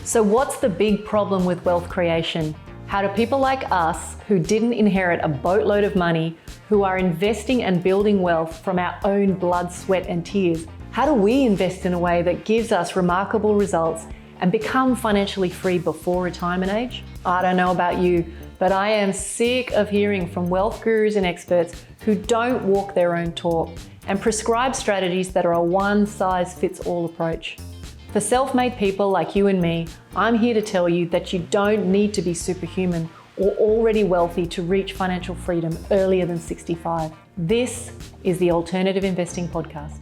So what's the big problem with wealth creation? How do people like us, who didn't inherit a boatload of money, who are investing and building wealth from our own blood, sweat and tears, how do we invest in a way that gives us remarkable results and become financially free before retirement age? I don't know about you, but I am sick of hearing from wealth gurus and experts who don't walk their own talk and prescribe strategies that are a one-size-fits-all approach. For self-made people like you and me, I'm here to tell you that you don't need to be superhuman or already wealthy to reach financial freedom earlier than 65. This is the Alternative Investing Podcast.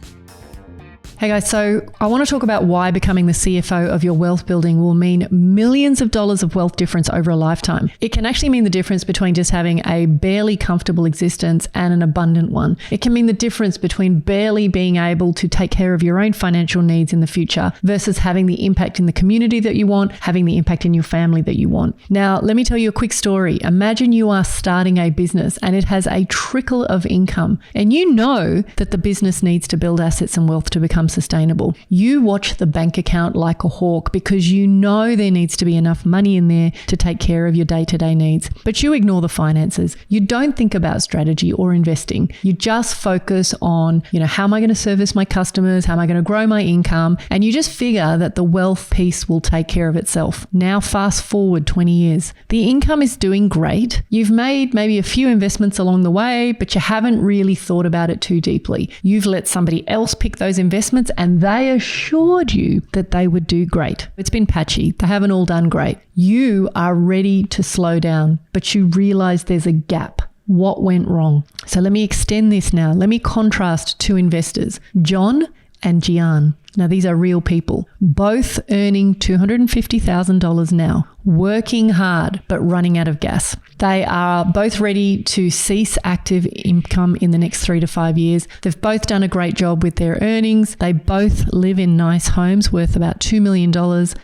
Hey guys, so I want to talk about why becoming the CFO of your wealth building will mean millions of dollars of wealth difference over a lifetime. It can actually mean the difference between just having a barely comfortable existence and an abundant one. It can mean the difference between barely being able to take care of your own financial needs in the future versus having the impact in the community that you want, having the impact in your family that you want. Now, let me tell you a quick story. Imagine you are starting a business and it has a trickle of income, and you know that the business needs to build assets and wealth to become sustainable. You watch the bank account like a hawk because you know there needs to be enough money in there to take care of your day-to-day needs. But you ignore the finances. You don't think about strategy or investing. You just focus on, how am I going to service my customers? How am I going to grow my income? And you just figure that the wealth piece will take care of itself. Now, fast forward 20 years. The income is doing great. You've made maybe a few investments along the way, but you haven't really thought about it too deeply. You've let somebody else pick those investments and they assured you that they would do great. It's been patchy. They haven't all done great. You are ready to slow down, but you realize there's a gap. What went wrong? So let me extend this now. Let me contrast two investors, John and Gian. Now, these are real people, both earning $250,000 now, working hard, but running out of gas. They are both ready to cease active income in the next 3 to 5 years. They've both done a great job with their earnings. They both live in nice homes worth about $2 million.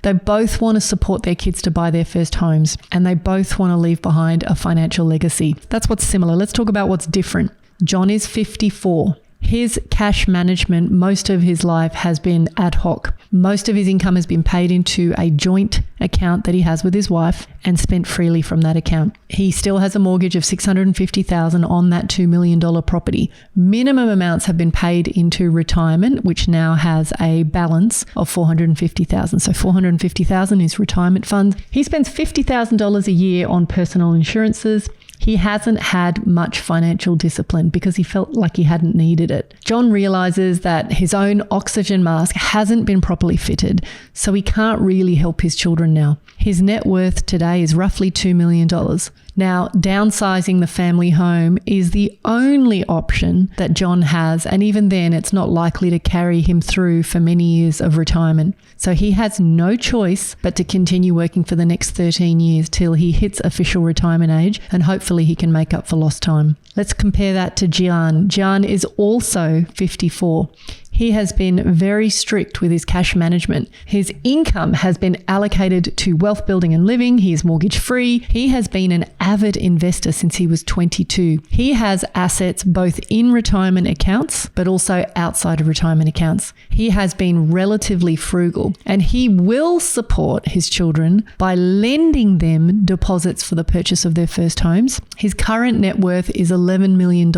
They both want to support their kids to buy their first homes, and they both want to leave behind a financial legacy. That's what's similar. Let's talk about what's different. John is 54. His cash management, most of his life has been ad hoc. Most of his income has been paid into a joint account that he has with his wife and spent freely from that account. He still has a mortgage of $650,000 on that $2 million property. Minimum amounts have been paid into retirement, which now has a balance of $450,000. So $450,000 is retirement funds. He spends $50,000 a year on personal insurances. He hasn't had much financial discipline because he felt like he hadn't needed it. John realizes that his own oxygen mask hasn't been properly fitted, so he can't really help his children now. His net worth today is roughly $2 million. Now, downsizing the family home is the only option that John has, and even then, it's not likely to carry him through for many years of retirement. So he has no choice but to continue working for the next 13 years till he hits official retirement age, and hopefully he can make up for lost time. Let's compare that to Gian. Gian is also 54. He has been very strict with his cash management. His income has been allocated to wealth building and living. He is mortgage free. He has been an avid investor since he was 22. He has assets both in retirement accounts, but also outside of retirement accounts. He has been relatively frugal, and he will support his children by lending them deposits for the purchase of their first homes. His current net worth is $11 million.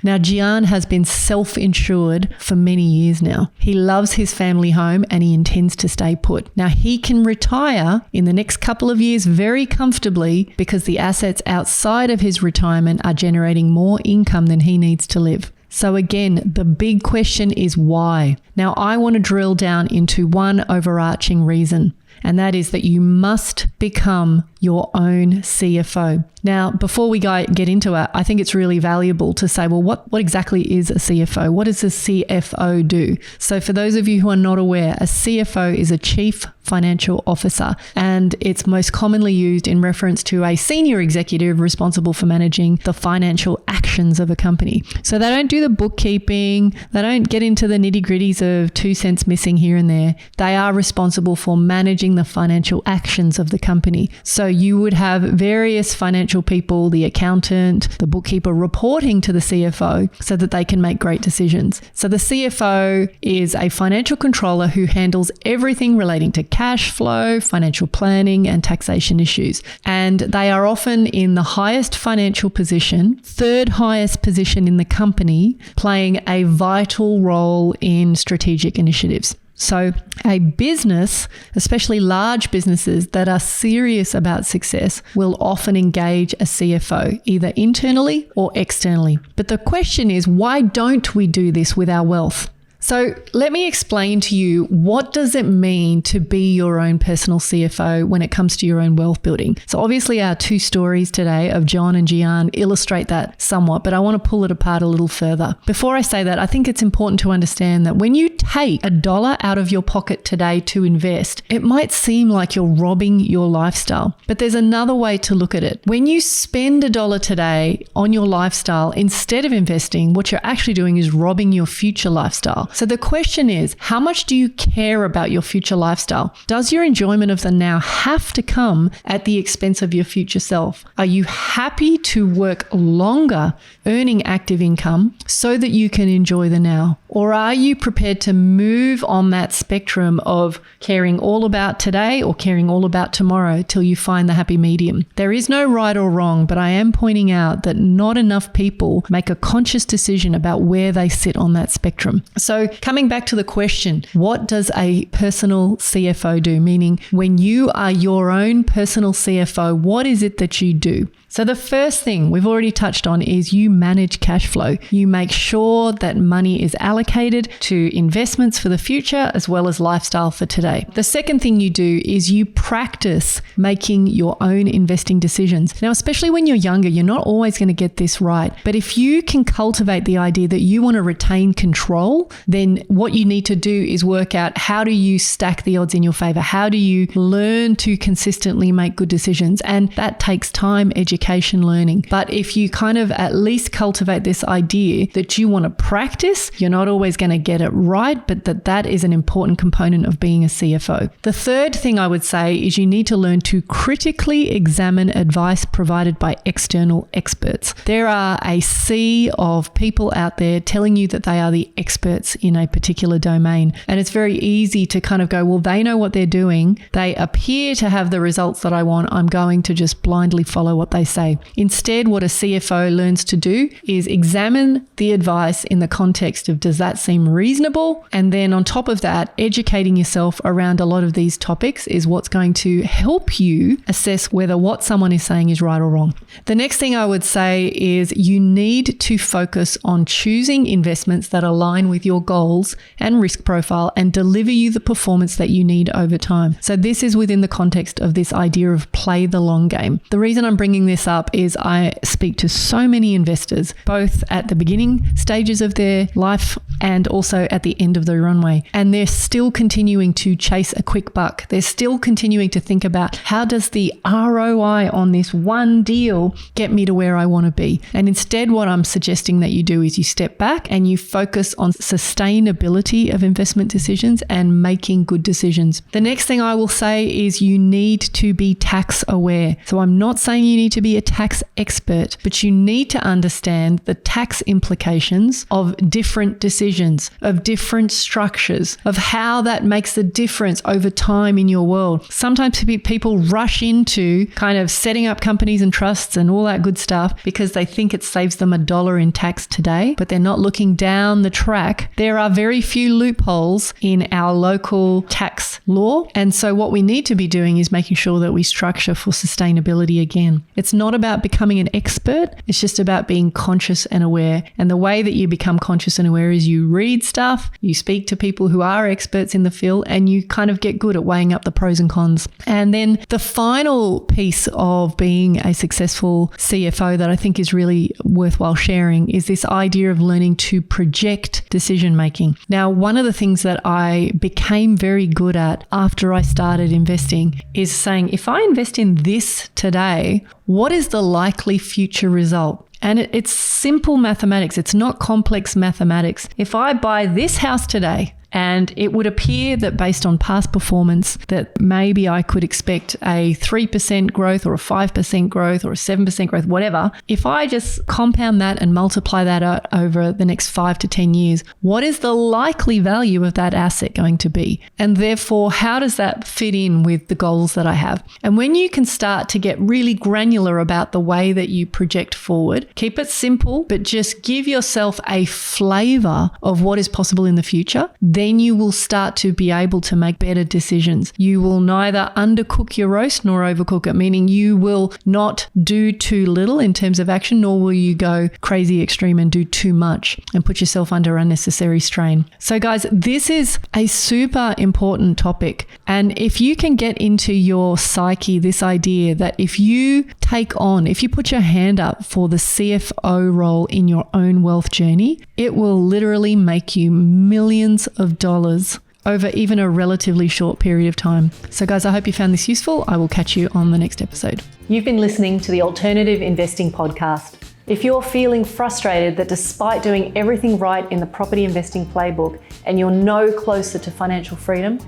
Now, Gian has been self-insured for many years now. He loves his family home and he intends to stay put. Now, he can retire in the next couple of years very comfortably because the assets outside of his retirement are generating more income than he needs to live. So again, the big question is why? Now, I want to drill down into one overarching reason, and that is that you must become your own CFO. Now, before we get into it, I think it's really valuable to say, well, what exactly is a CFO? What does a CFO do? So for those of you who are not aware, a CFO is a Chief Financial Officer, and it's most commonly used in reference to a senior executive responsible for managing the financial actions of a company. So they don't do the bookkeeping, they don't get into the nitty-gritties of 2 cents missing here and there. They are responsible for managing the financial actions of the company. So you would have various financial people, the accountant, the bookkeeper, reporting to the CFO so that they can make great decisions. So the CFO is a financial controller who handles everything relating to cash flow, financial planning, and taxation issues. And they are often in the highest financial position, third highest position in the company, playing a vital role in strategic initiatives. So a business, especially large businesses that are serious about success, will often engage a CFO, either internally or externally. But the question is, why don't we do this with our wealth? So let me explain to you, what does it mean to be your own personal CFO when it comes to your own wealth building? So obviously our two stories today of John and Gian illustrate that somewhat, but I want to pull it apart a little further. Before I say that, I think it's important to understand that when you take $1 out of your pocket today to invest, it might seem like you're robbing your lifestyle, but there's another way to look at it. When you spend $1 today on your lifestyle, instead of investing, what you're actually doing is robbing your future lifestyle. So the question is, how much do you care about your future lifestyle? Does your enjoyment of the now have to come at the expense of your future self? Are you happy to work longer earning active income so that you can enjoy the now? Or are you prepared to move on that spectrum of caring all about today or caring all about tomorrow till you find the happy medium? There is no right or wrong, but I am pointing out that not enough people make a conscious decision about where they sit on that spectrum. So coming back to the question, what does a personal CFO do? Meaning, when you are your own personal CFO, what is it that you do? So the first thing we've already touched on is you manage cash flow. You make sure that money is allocated to investments for the future as well as lifestyle for today. The second thing you do is you practice making your own investing decisions. Now, especially when you're younger, you're not always going to get this right. But if you can cultivate the idea that you want to retain control, then what you need to do is work out, how do you stack the odds in your favor? How do you learn to consistently make good decisions? And that takes time, education, learning. But if you kind of at least cultivate this idea that you want to practice, you're not always going to get it right, but that is an important component of being a CFO. The third thing I would say is you need to learn to critically examine advice provided by external experts. There are a sea of people out there telling you that they are the experts in a particular domain. And it's very easy to kind of go, well, they know what they're doing. They appear to have the results that I want. I'm going to just blindly follow what they say. Instead, what a CFO learns to do is examine the advice in the context of, does that seem reasonable? And then on top of that, educating yourself around a lot of these topics is what's going to help you assess whether what someone is saying is right or wrong. The next thing I would say is you need to focus on choosing investments that align with your goals and risk profile and deliver you the performance that you need over time. So this is within the context of this idea of play the long game. The reason I'm bringing this up is I speak to so many investors, both at the beginning stages of their life and also at the end of the runway. And they're still continuing to chase a quick buck. They're still continuing to think about, how does the ROI on this one deal get me to where I want to be? And instead, what I'm suggesting that you do is you step back and you focus on sustainability of investment decisions and making good decisions. The next thing I will say is you need to be tax aware. So I'm not saying you need to be a tax expert, but you need to understand the tax implications of different decisions, of different structures, of how that makes the difference over time in your world. Sometimes people rush into kind of setting up companies and trusts and all that good stuff because they think it saves them $1 in tax today, but they're not looking down the track. There are very few loopholes in our local tax law. And so what we need to be doing is making sure that we structure for sustainability again. It's not about becoming an expert. It's just about being conscious and aware. And the way that you become conscious and aware is you read stuff, you speak to people who are experts in the field, and you kind of get good at weighing up the pros and cons. And then the final piece of being a successful CFO that I think is really worthwhile sharing is this idea of learning to project decision making. Now, one of the things that I became very good at after I started investing is saying, if I invest in this today, what is the likely future result? And it's simple mathematics. It's not complex mathematics. If I buy this house today, And it would appear that based on past performance that maybe I could expect a 3% growth or a 5% growth or a 7% growth, whatever. If I just compound that and multiply that out over the next 5 to 10 years, what is the likely value of that asset going to be? And therefore, how does that fit in with the goals that I have? And when you can start to get really granular about the way that you project forward, keep it simple, but just give yourself a flavor of what is possible in the future, then you will start to be able to make better decisions. You will neither undercook your roast nor overcook it, meaning you will not do too little in terms of action, nor will you go crazy extreme and do too much and put yourself under unnecessary strain. So guys, this is a super important topic. And if you can get into your psyche this idea that if you put your hand up for the CFO role in your own wealth journey, it will literally make you millions of dollars over even a relatively short period of time. So guys, I hope you found this useful. I will catch you on the next episode. You've been listening to the Alternative Investing Podcast. If you're feeling frustrated that despite doing everything right in the property investing playbook and you're no closer to financial freedom,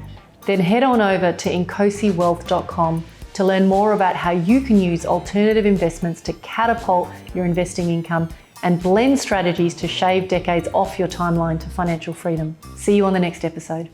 then head on over to incosiwealth.com to learn more about how you can use alternative investments to catapult your investing income and blend strategies to shave decades off your timeline to financial freedom. See you on the next episode.